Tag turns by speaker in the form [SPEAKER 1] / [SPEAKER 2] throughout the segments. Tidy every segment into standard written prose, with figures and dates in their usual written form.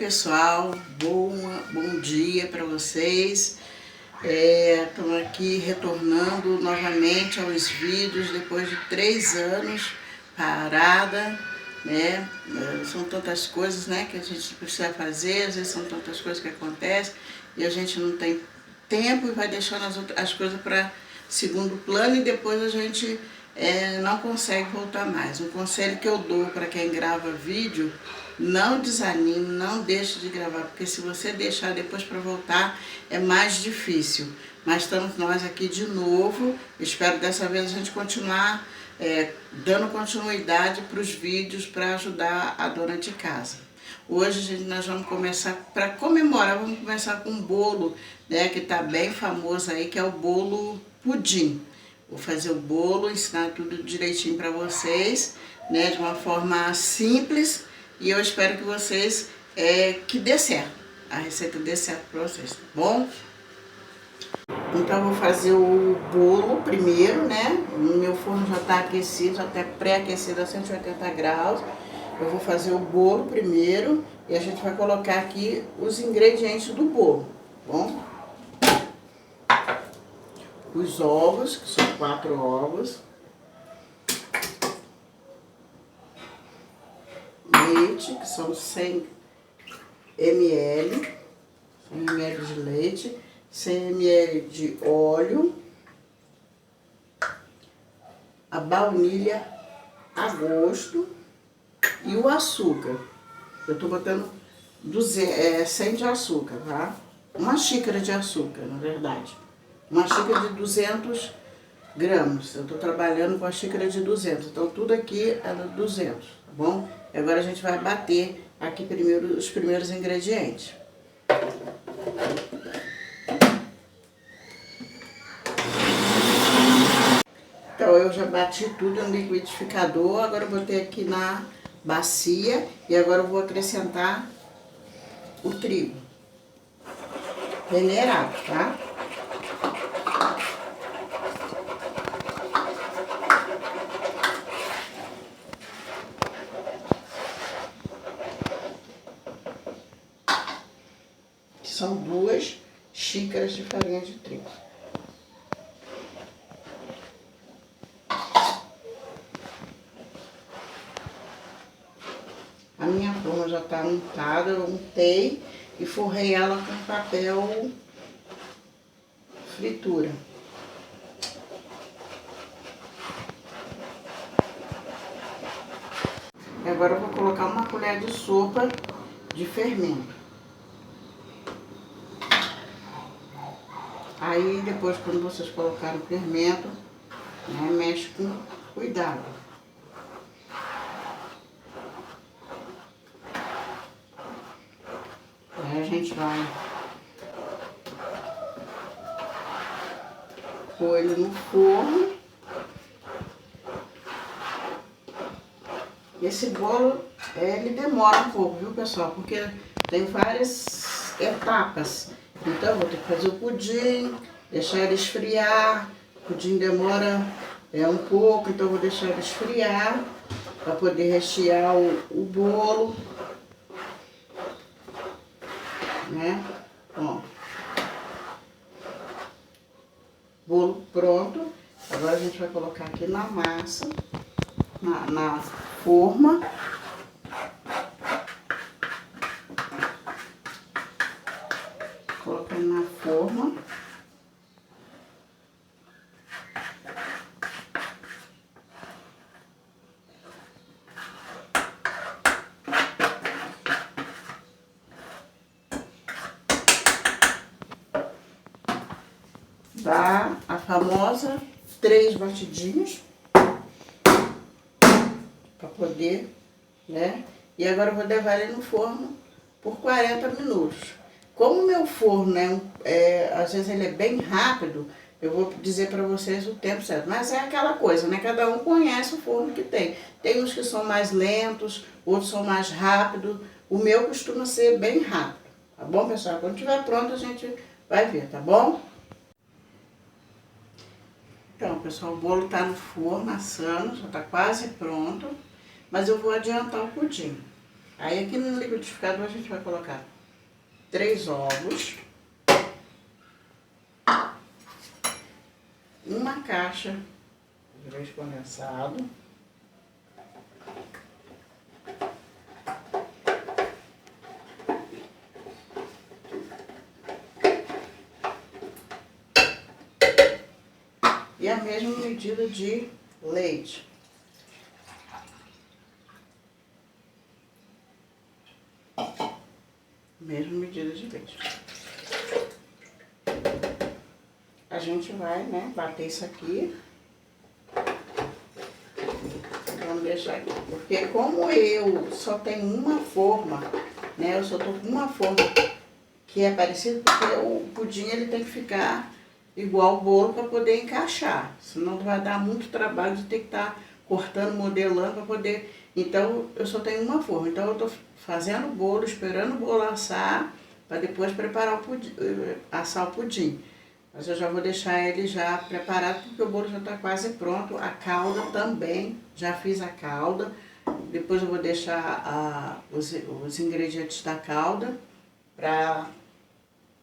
[SPEAKER 1] pessoal, bom dia para vocês. Estamos aqui retornando novamente aos vídeos depois de 3 anos parada, né? São tantas coisas, né, que a gente precisa fazer, às vezes são tantas coisas que acontecem e a gente não tem tempo e vai deixando as coisas para segundo plano e depois a gente não consegue voltar mais. Um conselho que eu dou para quem grava vídeo: não desanime, não deixe de gravar, porque se você deixar depois para voltar é mais difícil. Mas estamos nós aqui de novo, espero dessa vez a gente continuar dando continuidade para os vídeos para ajudar a dona de casa. Hoje nós vamos começar, para comemorar, vamos começar com um bolo, né, que está bem famoso aí, que é o bolo pudim. Vou fazer o bolo, ensinar tudo direitinho para vocês, né, de uma forma simples, e eu espero que vocês, que dê certo, a receita dê certo para vocês, tá bom? Então eu vou fazer o bolo primeiro, né, o meu forno já está aquecido, já está pré-aquecido a 180 graus, eu vou fazer o bolo primeiro e a gente vai colocar aqui os ingredientes do bolo, tá bom? Os ovos, que são 4 ovos. Leite, que são 100 ml. 100 ml de leite. 100 ml de óleo. A baunilha a gosto. E o açúcar. Eu tô botando 100 de açúcar, tá? Uma xícara de açúcar, na verdade. Uma xícara de 200 gramas. Eu tô trabalhando com a xícara de 200. Então, tudo aqui é 200, tá bom? E agora a gente vai bater aqui primeiro os primeiros ingredientes. Então, eu já bati tudo no liquidificador. Agora eu botei aqui na bacia. E agora eu vou acrescentar o trigo peneirado, tá? São 2 xícaras de farinha de trigo. A minha forma já está untada, eu untei e forrei ela com papel fritura. E agora eu vou colocar uma colher de sopa de fermento. Aí depois, quando vocês colocarem o fermento, né, mexe com cuidado. Aí a gente vai pôr ele no forno. Esse bolo, ele demora um pouco, viu, pessoal? Porque tem várias etapas. Então, eu vou ter que fazer o pudim, deixar ele esfriar. O pudim demora um pouco, então eu vou deixar ele esfriar para poder rechear o bolo, né? Ó, bolo pronto. Agora a gente vai colocar aqui na massa, na forma. Colocando na forma. Dá a famosa 3 batidinhos para poder, né? E agora eu vou levar ele no forno por 40 minutos. Como o meu forno às vezes ele é bem rápido, eu vou dizer para vocês o tempo certo. Mas é aquela coisa, né? Cada um conhece o forno que tem. Tem uns que são mais lentos, outros são mais rápidos. O meu costuma ser bem rápido, tá bom, pessoal? Quando estiver pronto a gente vai ver, tá bom? Então, pessoal, o bolo tá no forno assando, já tá quase pronto. Mas eu vou adiantar o pudim. Aí aqui no liquidificador a gente vai colocar 3 ovos, uma caixa de leite condensado, e a mesma medida de leite. Mesma medida de leite. A gente vai, né, bater isso aqui. Vamos deixar aqui. Porque como eu só tenho uma forma, né, eu só tô com uma forma que é parecida, porque o pudim ele tem que ficar igual o bolo para poder encaixar. Senão vai dar muito trabalho de ter que estar cortando, modelando para poder... Então eu só tenho uma forma. Então eu tô fazendo o bolo, esperando o bolo assar, para depois preparar o pudim, assar o pudim. Mas eu já vou deixar ele já preparado, porque o bolo já está quase pronto. A calda também, já fiz a calda. Depois eu vou deixar os ingredientes da calda para...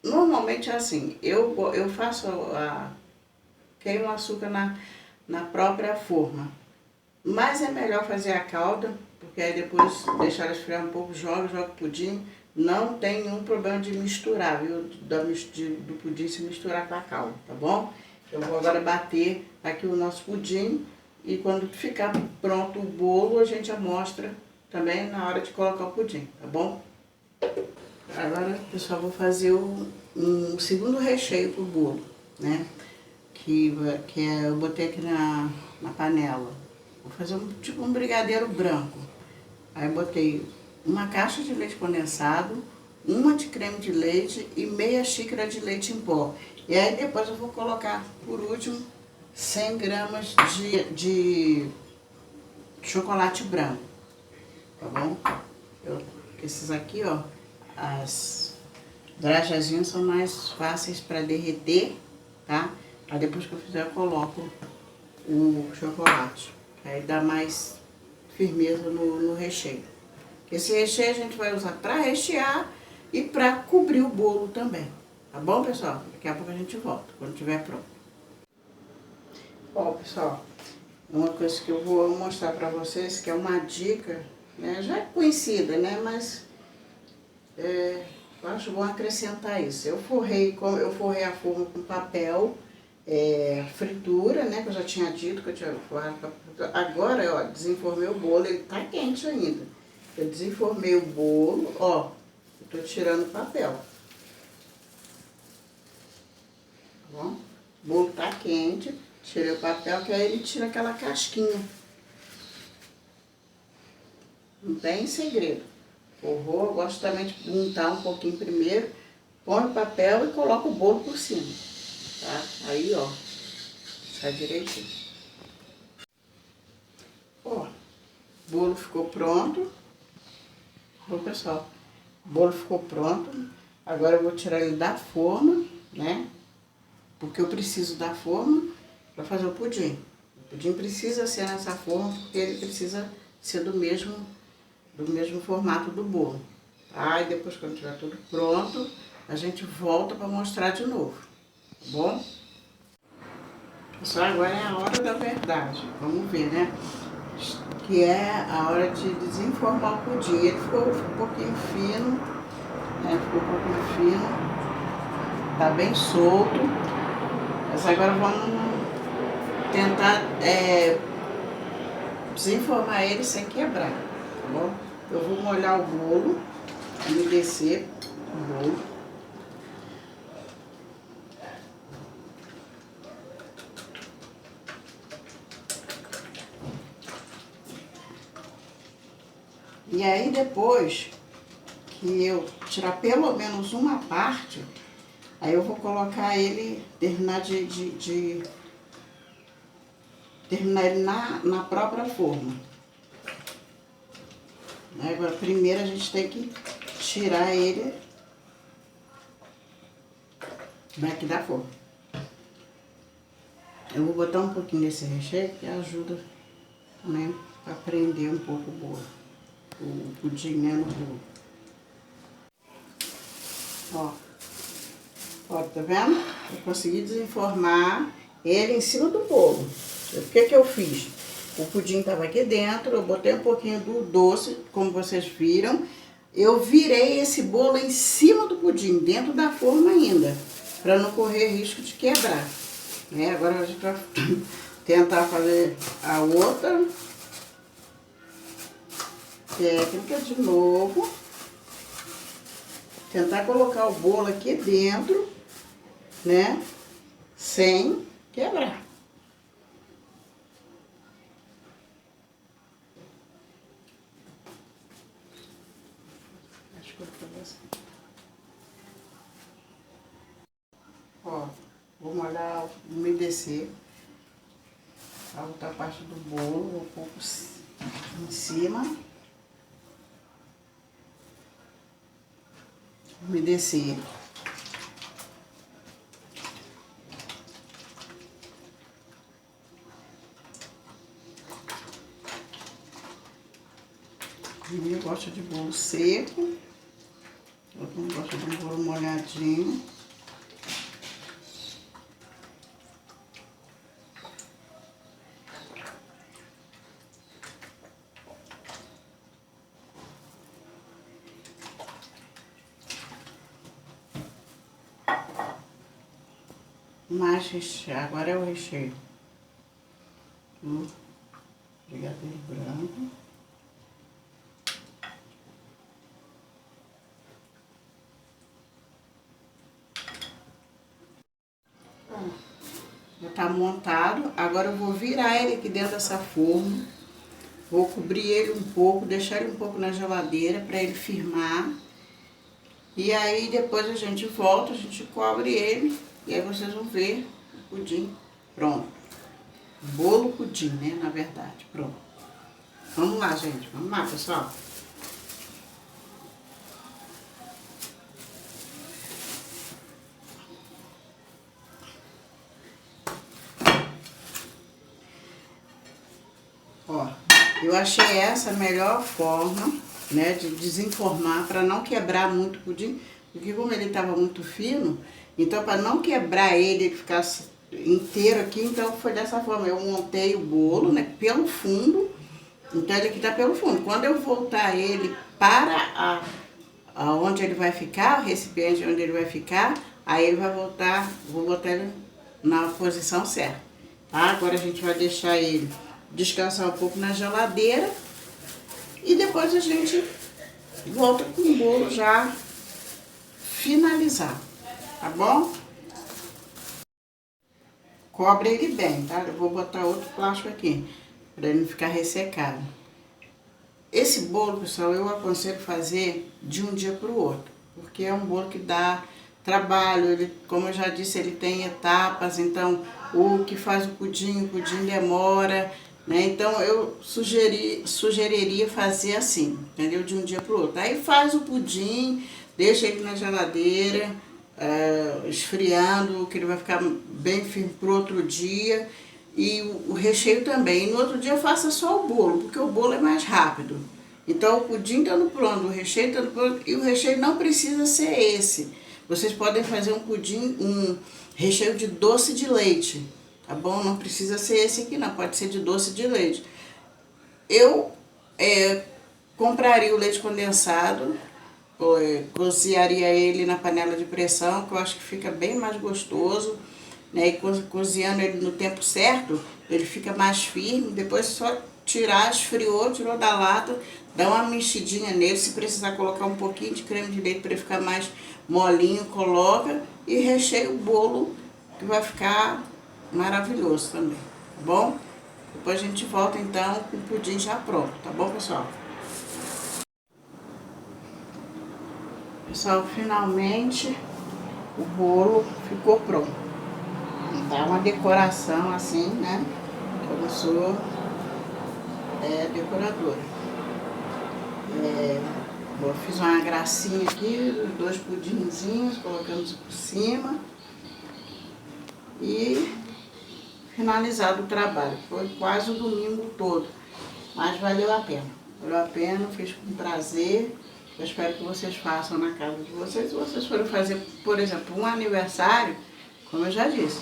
[SPEAKER 1] Normalmente é assim, eu faço queimo o açúcar na própria forma. Mas é melhor fazer a calda, porque aí depois deixar ela esfriar um pouco, joga o pudim. Não tem nenhum problema de misturar, viu? Do pudim se misturar com a calda, tá bom? Eu vou agora bater aqui o nosso pudim e quando ficar pronto o bolo, a gente já mostra também na hora de colocar o pudim, tá bom? Agora, pessoal, vou fazer um segundo recheio pro bolo, né? Eu botei aqui na panela. Vou fazer tipo um brigadeiro branco. Aí botei uma caixa de leite condensado, uma de creme de leite e meia xícara de leite em pó. E aí depois eu vou colocar, por último, 100 gramas de chocolate branco, tá bom? Esses aqui, ó, as drajazinhas são mais fáceis para derreter, tá? Aí depois que eu fizer eu coloco o chocolate, aí dá mais firmeza no recheio. Esse recheio a gente vai usar para rechear e para cobrir o bolo também, tá bom, pessoal? Daqui a pouco a gente volta, quando estiver pronto. Ó, pessoal, uma coisa que eu vou mostrar para vocês, que é uma dica, né? Já é conhecida, né? Mas eu acho bom acrescentar isso. Eu forrei a forma com papel fritura, né? Que eu já tinha dito que eu tinha forrado com fritura. Agora, ó, desenformei o bolo, ele tá quente ainda. Eu desenformei o bolo, ó, eu tô tirando o papel. Tá bom? O bolo tá quente, tirei o papel, que aí ele tira aquela casquinha. Não tem segredo. Forrou, eu gosto também de untar um pouquinho primeiro, põe o papel e coloca o bolo por cima, tá? Aí, ó, sai direitinho. Ó, o bolo ficou pronto. Bom, pessoal, o bolo ficou pronto. Agora eu vou tirar ele da forma, né? Porque eu preciso da forma para fazer o pudim. O pudim precisa ser nessa forma, porque ele precisa ser do mesmo formato do bolo. Tá? E depois, quando tiver tudo pronto, a gente volta para mostrar de novo, tá bom? Pessoal, agora é a hora da verdade. Vamos ver, né? Que é a hora de desenformar o pudim. Ele ficou um pouquinho fino, né? Ficou um pouquinho fino. Tá bem solto. Mas agora vamos tentar desenformar ele sem quebrar, tá bom? Eu vou molhar o bolo, umedecer o bolo. E aí depois que eu tirar pelo menos uma parte, aí eu vou colocar ele, terminar ele na própria forma. Agora primeiro a gente tem que tirar ele daqui da forma. Eu vou botar um pouquinho desse recheio que ajuda também a prender um pouco o bolo. o pudim, né, no bolo. Ó, tá vendo? Eu consegui desenformar ele em cima do bolo. O que eu fiz? O pudim tava aqui dentro, eu botei um pouquinho do doce, como vocês viram. Eu virei esse bolo em cima do pudim, dentro da forma ainda, para não correr risco de quebrar. Né? Agora a gente vai tentar fazer a outra técnica de novo. Tentar colocar o bolo aqui dentro, né? Sem quebrar. Acho que eu vou fazer assim. Ó, vou molhar, umedecer a outra parte do bolo, um pouco em cima. Umedecer. Eu gosto de bolo seco, eu não gosto de bolo molhadinho. Mais recheio, agora é o recheio. Brigadeiro branco. Já tá montado. Agora eu vou virar ele aqui dentro dessa forma. Vou cobrir ele um pouco, deixar ele um pouco na geladeira para ele firmar. E aí depois a gente volta, a gente cobre ele e aí vocês vão ver o pudim pronto. Bolo pudim, né, na verdade, pronto. Vamos lá, gente, vamos lá, pessoal. Ó, eu achei essa a melhor forma, né, de desenformar para não quebrar muito o pudim, porque como ele estava muito fino, então para não quebrar ele ficar inteiro aqui, então foi dessa forma. Eu montei o bolo, né, pelo fundo, então ele aqui tá pelo fundo. Quando eu voltar ele para onde ele vai ficar, o recipiente onde ele vai ficar, aí ele vai voltar, vou botar ele na posição certa, tá? Agora a gente vai deixar ele descansar um pouco na geladeira e depois a gente volta com o bolo já finalizado, tá bom? Cobre ele bem, tá? Eu vou botar outro plástico aqui, para ele não ficar ressecado. Esse bolo, pessoal, eu aconselho fazer de um dia para o outro, porque é um bolo que dá trabalho, ele, como eu já disse, ele tem etapas, então o que faz o pudim demora, né? Então eu sugeriria fazer assim, entendeu? De um dia para o outro. Aí faz o pudim, deixa ele na geladeira, esfriando, que ele vai ficar bem firme para o outro dia. E o recheio também. E no outro dia faça só o bolo, porque o bolo é mais rápido. Então o pudim estando pronto, o recheio estando pronto, e o recheio não precisa ser esse. Vocês podem fazer um pudim, um recheio de doce de leite, tá bom? Não precisa ser esse aqui não, pode ser de doce de leite. Eu compraria o leite condensado, cozinharia ele na panela de pressão, que eu acho que fica bem mais gostoso, né? E cozinhando ele no tempo certo, ele fica mais firme. Depois é só tirar, esfriou, tirou da lata, dá uma mexidinha nele. Se precisar colocar um pouquinho de creme de leite para ele ficar mais molinho, coloca e recheia o bolo, que vai ficar maravilhoso também, tá bom? Depois a gente volta então com o pudim já pronto, tá bom, pessoal? Pessoal, finalmente o bolo ficou pronto. Dá uma decoração assim, né? Eu sou decoradora. Eu fiz uma gracinha aqui, os 2 pudinzinhos, colocamos por cima. E finalizado o trabalho. Foi quase o domingo todo, mas valeu a pena. valeu a pena, fiz com prazer. Eu espero que vocês façam na casa de vocês. Se vocês forem fazer, por exemplo, um aniversário, como eu já disse,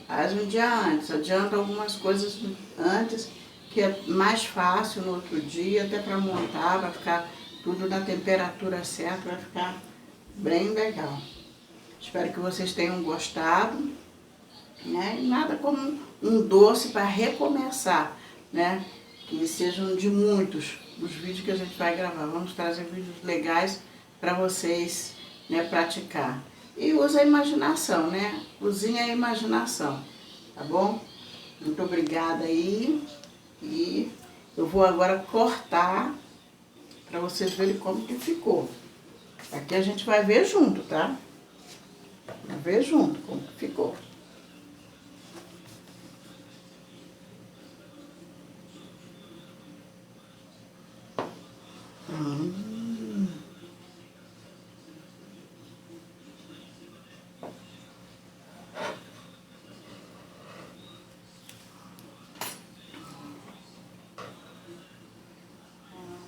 [SPEAKER 1] faz um dia antes, adianta algumas coisas antes, que é mais fácil no outro dia, até para montar, vai ficar tudo na temperatura certa, vai ficar bem legal. Espero que vocês tenham gostado, né? E nada como um doce para recomeçar, né? Que sejam de muitos os vídeos que a gente vai gravar. Vamos trazer vídeos legais para vocês, né, praticar. E usa a imaginação, né? Cozinha a imaginação, tá bom? Muito obrigada aí. E eu vou agora cortar para vocês verem como que ficou. Aqui a gente vai ver junto, tá? Vai ver junto como que ficou.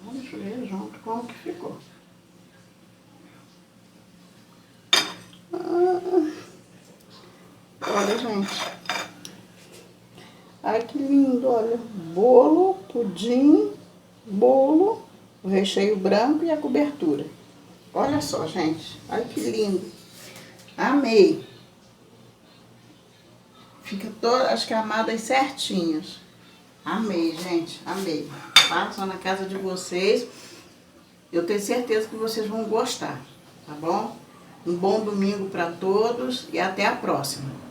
[SPEAKER 1] Vamos ver junto como que ficou. Olha, gente. Ai, que lindo, olha. Bolo, pudim, bolo, o recheio branco e a cobertura. Olha só, gente. Olha que lindo. Amei. Fica todas as camadas certinhas. Amei, gente. Amei. Façam na casa de vocês. Eu tenho certeza que vocês vão gostar, tá bom? Um bom domingo para todos e até a próxima.